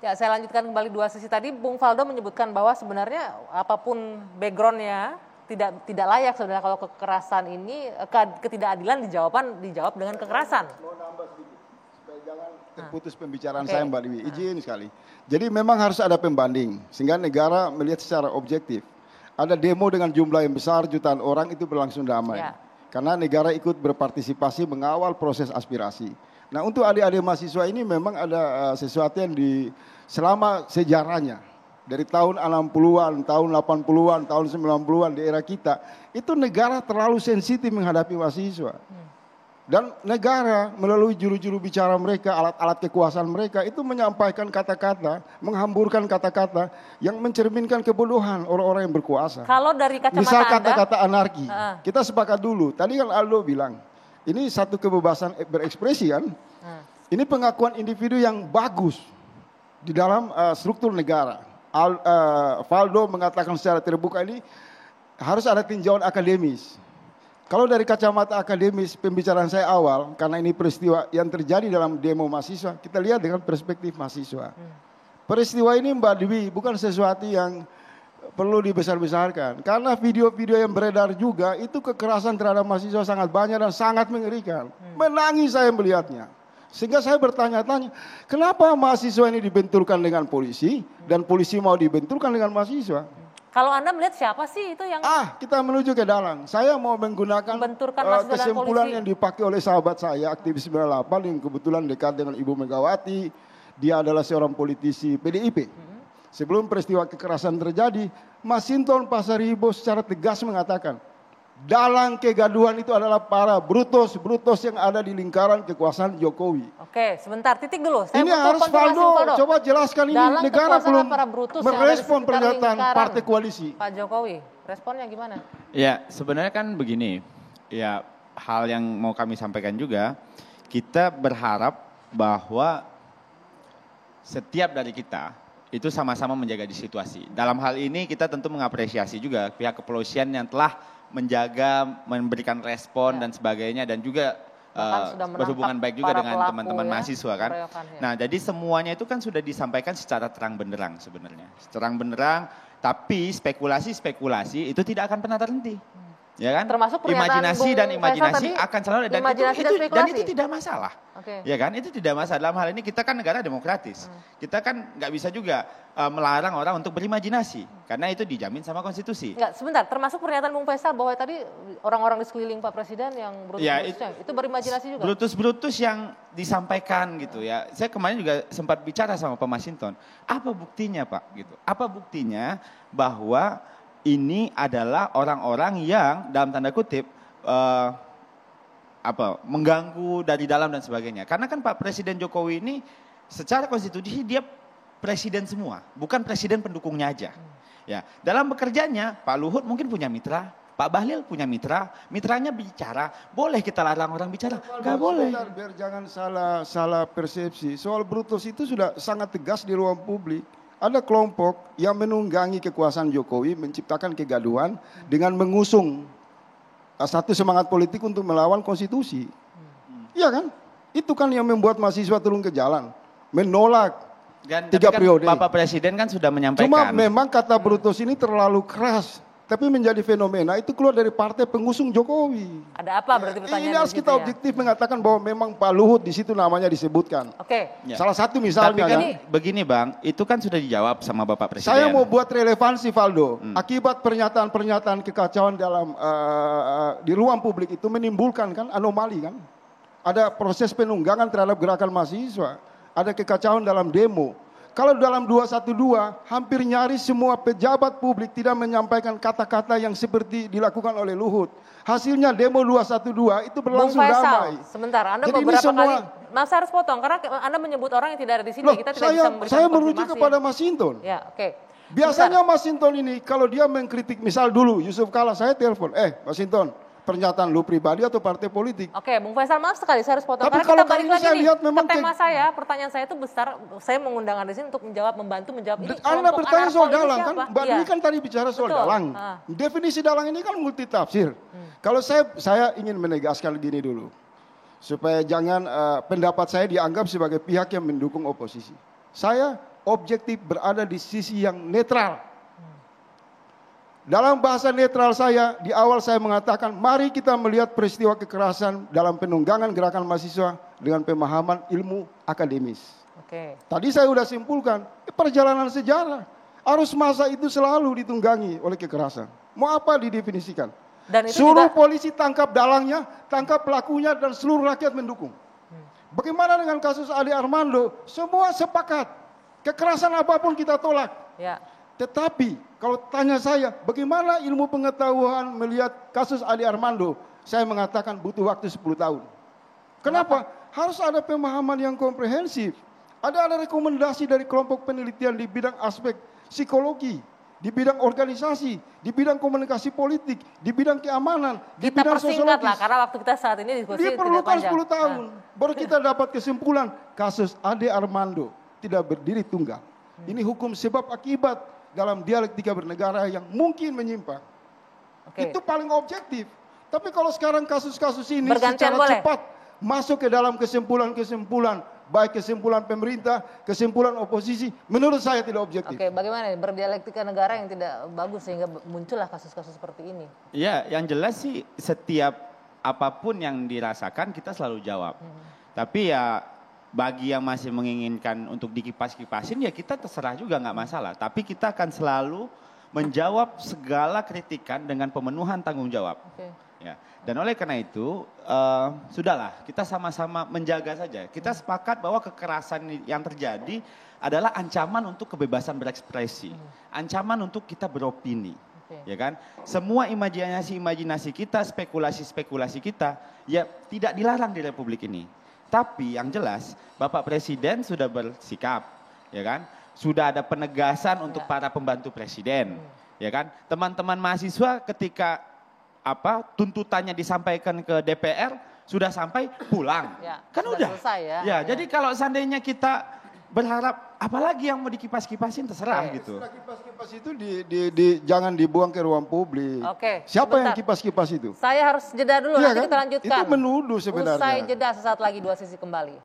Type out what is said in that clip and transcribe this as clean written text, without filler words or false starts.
Ya, saya lanjutkan kembali dua sesi tadi. Bung Faldo menyebutkan bahwa sebenarnya apapun backgroundnya tidak layak sebenarnya kalau kekerasan ini ketidakadilan dijawab dengan kekerasan. Mau nambah sedikit supaya jangan terputus pembicaraan saya Mbak Dewi. Izin sekali. Jadi memang harus ada pembanding sehingga negara melihat secara objektif. Ada demo dengan jumlah yang besar jutaan orang itu berlangsung damai. Ya. Karena negara ikut berpartisipasi mengawal proses aspirasi. Nah untuk adik-adik mahasiswa ini memang ada sesuatu yang selama sejarahnya. Dari tahun 60-an, tahun 80-an, tahun 90-an di era kita. Itu negara terlalu sensitif menghadapi mahasiswa. Dan negara melalui juru-juru bicara mereka, alat-alat kekuasaan mereka itu menyampaikan kata-kata, menghamburkan kata-kata yang mencerminkan kebodohan orang-orang yang berkuasa. Kalau dari kacamata misal kata-kata anarki, kita sepakat dulu. Tadi kan Aldo bilang, ini satu kebebasan berekspresi kan. Ini pengakuan individu yang bagus di dalam struktur negara. Faldo mengatakan secara terbuka ini harus ada tinjauan akademis. Kalau dari kacamata akademis pembicaraan saya awal, karena ini peristiwa yang terjadi dalam demo mahasiswa, kita lihat dengan perspektif mahasiswa. Peristiwa ini Mbak Dewi bukan sesuatu yang perlu dibesar-besarkan. Karena video-video yang beredar juga itu kekerasan terhadap mahasiswa sangat banyak dan sangat mengerikan. Menangis saya melihatnya. Sehingga saya bertanya-tanya, kenapa mahasiswa ini dibenturkan dengan polisi dan polisi mau dibenturkan dengan mahasiswa? Kalau Anda melihat siapa sih itu yang... kita menuju ke dalam. Saya mau menggunakan kesimpulan yang dipakai oleh sahabat saya, aktivis 98 yang kebetulan dekat dengan Ibu Megawati. Dia adalah seorang politisi PDIP. Sebelum peristiwa kekerasan terjadi, Masinton Pasaribo secara tegas mengatakan, dalang kegaduhan itu adalah para brutus-brutus yang ada di lingkaran kekuasaan Jokowi. Oke, sebentar, titik dulu. Ini harus Faldo coba jelaskan ini. Dalam negara belum merespon pernyataan partai koalisi. Pak Jokowi, responnya gimana? Ya, sebenarnya kan begini. Ya, hal yang mau kami sampaikan juga, kita berharap bahwa setiap dari kita itu sama-sama menjaga di situasi. Dalam hal ini kita tentu mengapresiasi juga pihak kepolisian yang telah menjaga, memberikan respon dan sebagainya dan juga berhubungan baik juga dengan teman-teman mahasiswa kan. Nah jadi semuanya itu kan sudah disampaikan secara terang benderang sebenarnya. Terang benderang tapi spekulasi itu tidak akan pernah terhenti. Ya kan? Termasuk imajinasi dan imajinasi akan selalu dan itu tidak masalah. Ya kan? Itu tidak masalah. Dalam hal ini kita kan negara demokratis. Kita kan nggak bisa juga melarang orang untuk berimajinasi karena itu dijamin sama konstitusi. Enggak, sebentar. Termasuk pernyataan Bung Faisal bahwa tadi orang-orang di sekeliling Pak Presiden yang brutus-brutusnya itu berimajinasi juga. Brutus-brutus yang disampaikan gitu ya. Saya kemarin juga sempat bicara sama Pak Masinton. Apa buktinya Pak? Gitu. Apa buktinya bahwa ini adalah orang-orang yang dalam tanda kutip mengganggu dari dalam dan sebagainya. Karena kan Pak Presiden Jokowi ini secara konstitusi dia presiden semua, bukan presiden pendukungnya aja. Ya, dalam bekerjanya Pak Luhut mungkin punya mitra, Pak Bahlil punya mitra, mitranya bicara, boleh kita larang orang bicara? Enggak boleh. Biar jangan salah persepsi. Soal brutus itu sudah sangat tegas di ruang publik. Ada kelompok yang menunggangi kekuasaan Jokowi menciptakan kegaduhan dengan mengusung satu semangat politik untuk melawan konstitusi. Iya kan? Itu kan yang membuat mahasiswa turun ke jalan. Menolak 3 periode. Bapak Presiden kan sudah menyampaikan. Cuma memang kata brutus ini terlalu keras. Tapi menjadi fenomena itu keluar dari partai pengusung Jokowi. Ada apa berarti pertanyaan ini harus kita objektif mengatakan bahwa memang Pak Luhut di situ namanya disebutkan. Oke. Salah satu misalnya. Tapi kan begini Bang, itu kan sudah dijawab sama Bapak Presiden. Saya mau buat relevansi Faldo. Akibat pernyataan-pernyataan kekacauan dalam di ruang publik itu menimbulkan kan anomali kan. Ada proses penunggangan terhadap gerakan mahasiswa. Ada kekacauan dalam demo. Kalau dalam 212 hampir nyaris semua pejabat publik tidak menyampaikan kata-kata yang seperti dilakukan oleh Luhut. Hasilnya demo 212 itu berlangsung damai. Sebentar, Anda jadi beberapa kali, Mas harus potong karena Anda menyebut orang yang tidak ada di sini. Kita tidak bisa memberikan saya merujuk kepada Masinton. Ya, oke. Biasanya Masinton ini kalau dia mengkritik, misal dulu Yusuf Kala saya telepon, Masinton, pernyataan lu pribadi atau partai politik. Oke, Bung Faisal maaf sekali saya harus potong. Tapi karena kalau kita balik lagi saya lihat memang tema saya, pertanyaan saya itu besar. Saya mengundang Anda di sini untuk membantu menjawab ini. Anda bertanya soal dalang kan? Mbak Dwi kan tadi bicara soal dalang. Definisi dalang ini kan multitafsir. Kalau saya ingin menegaskan gini dulu. Supaya jangan pendapat saya dianggap sebagai pihak yang mendukung oposisi. Saya objektif, berada di sisi yang netral. Dalam bahasa netral saya, di awal saya mengatakan, mari kita melihat peristiwa kekerasan dalam penunggangan gerakan mahasiswa dengan pemahaman ilmu akademis. Oke. Tadi saya sudah simpulkan, perjalanan sejarah. Arus massa itu selalu ditunggangi oleh kekerasan. Mau apa didefinisikan? Dan itu Suruh juga polisi tangkap dalangnya, tangkap pelakunya, dan seluruh rakyat mendukung. Bagaimana dengan kasus Ali Armando? Semua sepakat. Kekerasan apapun kita tolak. ya. Tetapi kalau tanya saya, bagaimana ilmu pengetahuan melihat kasus Ali Armando? Saya mengatakan butuh waktu 10 tahun. Kenapa? Harus ada pemahaman yang komprehensif. Ada rekomendasi dari kelompok penelitian di bidang aspek psikologi, di bidang organisasi, di bidang komunikasi politik, di bidang keamanan, di Kita bidang persingkat sosiologis. lah, karena waktu kita saat ini diskusi tidak Diperlukan panjang. 10 tahun. Baru kita dapat kesimpulan kasus Ade Armando tidak berdiri tunggal. Ini hukum sebab akibat dalam dialektika bernegara yang mungkin menyimpang. Oke. Itu paling objektif. Tapi kalau sekarang kasus-kasus ini Bergantian secara boleh? cepat masuk ke dalam kesimpulan-kesimpulan, baik kesimpulan pemerintah, kesimpulan oposisi, menurut saya tidak objektif. Oke, bagaimana nih berdialektika negara yang tidak bagus sehingga muncullah kasus-kasus seperti ini? Ya, yang jelas sih setiap apapun yang dirasakan kita selalu jawab. Tapi ya bagi yang masih menginginkan untuk dikipas-kipasin ya kita terserah juga nggak masalah. Tapi kita akan selalu menjawab segala kritikan dengan pemenuhan tanggung jawab. Oke. Ya. Dan oleh karena itu sudahlah kita sama-sama menjaga saja. Kita sepakat bahwa kekerasan yang terjadi adalah ancaman untuk kebebasan berekspresi, ancaman untuk kita beropini. Ya kan? Semua imajinasi kita, spekulasi kita ya tidak dilarang di Republik ini. Tapi yang jelas Bapak Presiden sudah bersikap, ya kan? Sudah ada penegasan untuk para pembantu presiden, ya kan? Teman-teman mahasiswa ketika tuntutannya disampaikan ke DPR sudah sampai pulang, Ya, kan sudah udah. selesai ya. Ya, jadi kalau seandainya kita berharap apalagi yang mau dikipas-kipasin terserah gitu. Istilah kipas-kipas itu jangan dibuang ke ruang publik. Oke, Siapa yang sebentar. kipas-kipas itu? Saya harus jeda dulu, Iya nanti kan? kita lanjutkan. Itu menuduh sebenarnya. Usai jeda sesaat lagi, Dua Sisi kembali.